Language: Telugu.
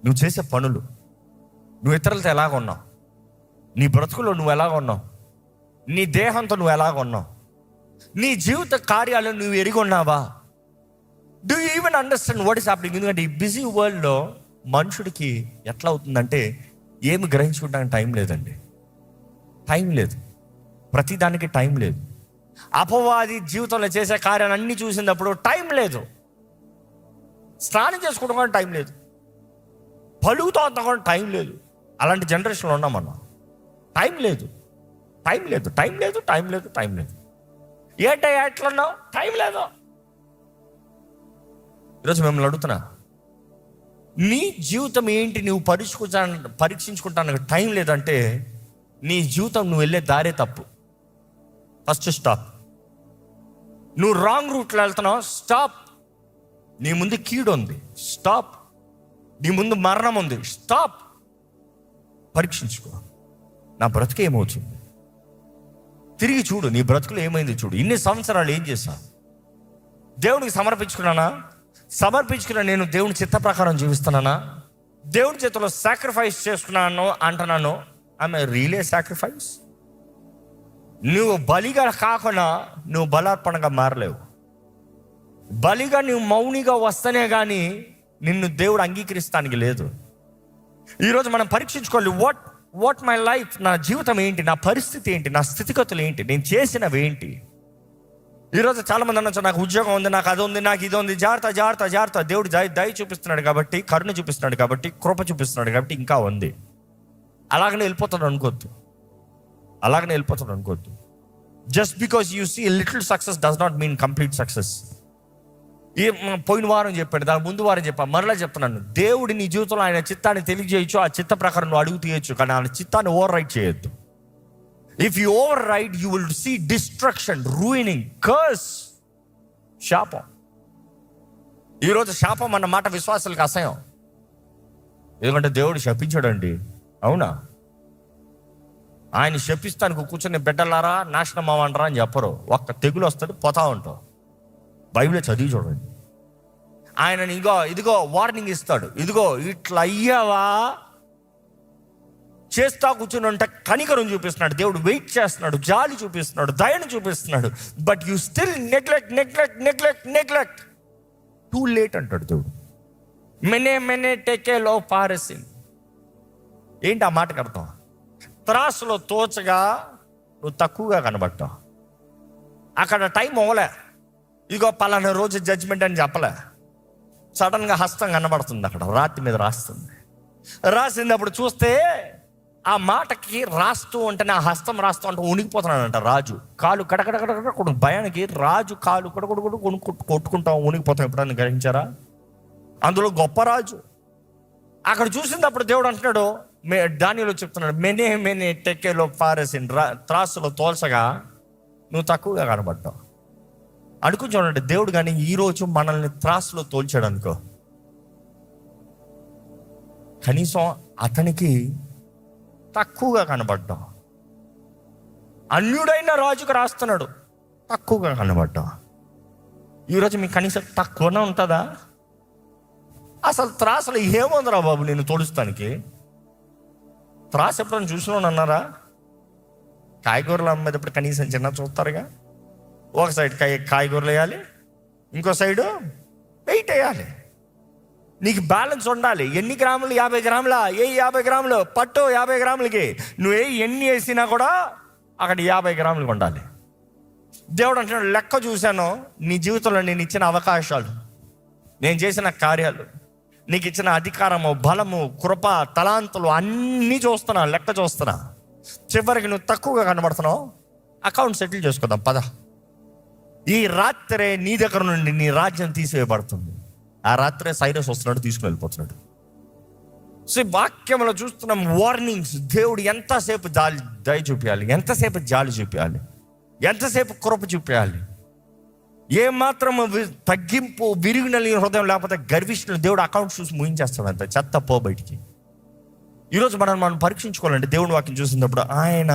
నువ్వు చేసే పనులు, నువ్వు ఇతరులతో ఎలాగ ఉన్నావు, నీ బ్రతుకులో నువ్వు ఎలాగ ఉన్నావు, నీ దేహంతో నువ్వు ఎలాగ ఉన్నావు, నీ జీవిత కార్యాలు నువ్వు ఎరిగి ఉన్నావా? Do you even understand what is happening? ఎందుకంటే ఈ బిజీ వరల్డ్లో మనుషుడికి ఎట్లా అవుతుందంటే ఏమి గ్రహించుకోవడానికి టైం లేదండి. టైం లేదు, ప్రతిదానికి టైం లేదు. అపవాది జీవితంలో చేసే కార్యాలన్నీ చూసినప్పుడు టైం లేదు. స్నానం చేసుకోవడం కూడా టైం లేదు, పలుగుతో అంతా కూడా టైం లేదు. అలాంటి జనరేషన్లో ఉన్నామన్నా. టైం లేదు, టైం లేదు, టైం లేదు, టైం లేదు, టైం లేదు. ఏంటయ్యా ఎట్లున్నావు? టైం లేదు. ఈరోజు మిమ్మల్ని అడుగుతున్నా, నీ జీవితం ఏంటి నువ్వు పరీక్షించుకుంటానికి టైం లేదంటే నీ జీవితం నువ్వు వెళ్ళే దారే తప్పు. First stop. నువ్వు రాంగ్ రూట్లో వెళ్తున్నావు, స్టాప్. నీ ముందు కీడు ఉంది, స్టాప్. నీ ముందు మరణం ఉంది, స్టాప్. పరీక్షించుకో, నా బ్రతుకు ఏమవుతుంది? తిరిగి చూడు, నీ బ్రతుకులో ఏమైంది చూడు. ఇన్ని సంవత్సరాలు ఏం చేశా? దేవుడికి సమర్పించుకున్నానా? సమర్పించుకున్నా నేను దేవుని చిత్త ప్రకారం జీవిస్తున్నానా? దేవుని చేతిలో సాక్రిఫైస్ చేసుకున్నాను అంటున్నాను. ఆమె రియలే సాక్రిఫైస్? నువ్వు బలిగా కాకుండా నువ్వు బలార్పణగా మారలేవు. బలిగా నువ్వు మౌనిగా వస్తేనే కానీ నిన్ను దేవుడు అంగీకరిస్తానికి లేదు. ఈరోజు మనం పరీక్షించుకోవాలి, వాట్ మై లైఫ్, నా జీవితం ఏంటి, నా పరిస్థితి ఏంటి, నా స్థితిగతులు ఏంటి, నేను చేసినవి ఏంటి. ఈరోజు చాలామంది అనొచ్చు, నాకు ఉద్యోగం ఉంది, నాకు అది ఉంది, నాకు ఇది ఉంది. జాగ్రత్త జాగ్రత్త జాగ్రత్త. దేవుడు దయ చూపిస్తున్నాడు కాబట్టి, కరుణ చూపిస్తున్నాడు కాబట్టి, కృప చూపిస్తున్నాడు కాబట్టి ఇంకా ఉంది. అలాగనే వెళ్ళిపోతాడు అనుకోవద్దు, అలాగనే వెళ్ళిపోతాడు అనుకోవద్దు. Just because you see little success does not mean complete success. పోయిన వారం చెప్పాడు, దాని ముందు వారం చెప్పాను, మరలా చెప్తున్నాను. దేవుడి నీ జీవితంలో ఆయన చిత్తాన్ని తెలియజేయచ్చు, ఆ చిత్త ప్రకారం నువ్వు అడుగు తీయచ్చు, కానీ ఆయన చిత్తాన్ని ఓవర్ రైట్ చేయొద్దు. If you override you will see destruction, ruining, curse, శాపం. ఈరోజు శాపం అన్న మాట విశ్వాసాలకు అసహ్యం. ఎందుకంటే దేవుడు శపించాడండి, అవునా? ఆయన శపిస్తానికి కూర్చొని బిడ్డలారా నాశనం అవ్వంటారా అని చెప్పరు. ఒక్క తెగులు వస్తుంది, పోతా ఉంటావు. బైబిల్ చదివి చూడండి. ఆయన ఇదిగో వార్నింగ్ ఇస్తాడు. ఇదిగో ఇట్లా అయ్యావా, చేస్తా కూర్చుని ఉంటే కనికరం చూపిస్తున్నాడు దేవుడు, వెయిట్ చేస్తున్నాడు, జాలి చూపిస్తున్నాడు, దయను చూపిస్తున్నాడు. But you still neglect. Too late అంటాడు దేవుడు. మెనే టేకే లో పారసిన్. ఏంటి ఆ మాటకు అర్థం? త్రాసులో తోచగా నువ్వు తక్కువగా కనబడతావు. అక్కడ టైం అవ్వలే, ఇదిగో పలానా రోజు జడ్జిమెంట్ అని చెప్పలే. సడన్గా హస్తం కనబడుతుంది, అక్కడ రాతి మీద రాస్తుంది. రాసినప్పుడు చూస్తే ఆ మాటకి రాస్తూ ఉంటేనే, ఆ హస్తం రాస్తూ ఉంటే ఉనికిపోతున్నాడంట రాజు. కాలు కడకడకడ కొడు భయానికి రాజు కాలు కడకొడు కొట్టుకుంటాం, ఉనికిపోతాం. ఎప్పుడన్నా గ్రహించారా? అందులో గొప్ప రాజు. అక్కడ చూసినప్పుడు దేవుడు అంటున్నాడు, దానిలో చెప్తున్నాడు, మెనే టెక్కేలో పారేసిన త్రాసులో తోల్చగా నువ్వు తక్కువగా కనబడ్డావు. అనుకుని చూడండి, దేవుడు కానీ ఈరోజు మనల్ని త్రాసులో తోల్చాడు అనుకో, కనీసం అతనికి తక్కువగా కనబడ్డావు. అన్యుడైన రాజుకు రాస్తున్నాడు, తక్కువగా కనబడ్డావు. ఈరోజు మీకు కనీసం తక్కువనే ఉంటుందా? అసలు త్రాసులో ఏముందిరా బాబు నేను తోడుస్తానికి? త్రాసు ఎప్పుడైనా చూసినావు అన్నారా? కాయగూరలు అమ్మేటప్పుడు కనీసం చిన్న చూస్తారుగా. ఒక సైడ్ కాయగూరలు వేయాలి, ఇంకో సైడు వెయిట్ వేయాలి. నీకు బ్యాలెన్స్ ఉండాలి. ఎన్ని గ్రాములు? 50 గ్రాముల. 50 గ్రాములు పట్టు, 50 గ్రాములకి నువ్వు ఎన్ని వేసినా కూడా అక్కడ 50 గ్రాములు ఉండాలి. దేవుడు అంటున్నాడు, లెక్క చూశాను నీ జీవితంలో నేను ఇచ్చిన అవకాశాలు, నేను చేసిన కార్యాలు, నీకు ఇచ్చిన అధికారము, బలము, కృప, తలాంతులు అన్నీ చూస్తున్నా, లెక్క చూస్తున్నా. చివరికి నువ్వు తక్కువగా కనబడుతున్నావు. అకౌంట్ సెటిల్ చేసుకుందాం పద. ఈ రాత్రే నీ దగ్గర నుండి నీ రాజ్యం తీసివేయబడుతుంది. ఆ రాత్రే సైరస్ వస్తున్నాడు, తీసుకుని వెళ్ళిపోతున్నాడు. సో వాక్యంలో చూస్తున్నాం వార్నింగ్స్. దేవుడు ఎంతసేపు దయ చూపించాలి, ఎంతసేపు జాలి చూపించాలి, ఎంతసేపు కృప చూపించాలి. ఏమాత్రం తగ్గింపు, విరిగిన హృదయం లేకపోతే గర్విష్ఠులు దేవుడు అకౌంట్ చూసి ముగించేస్తాడు. అంత చెత్త పో బయటికి. ఈరోజు మనం పరీక్షించుకోవాలంటే దేవుని వాక్యం చూసినప్పుడు ఆయన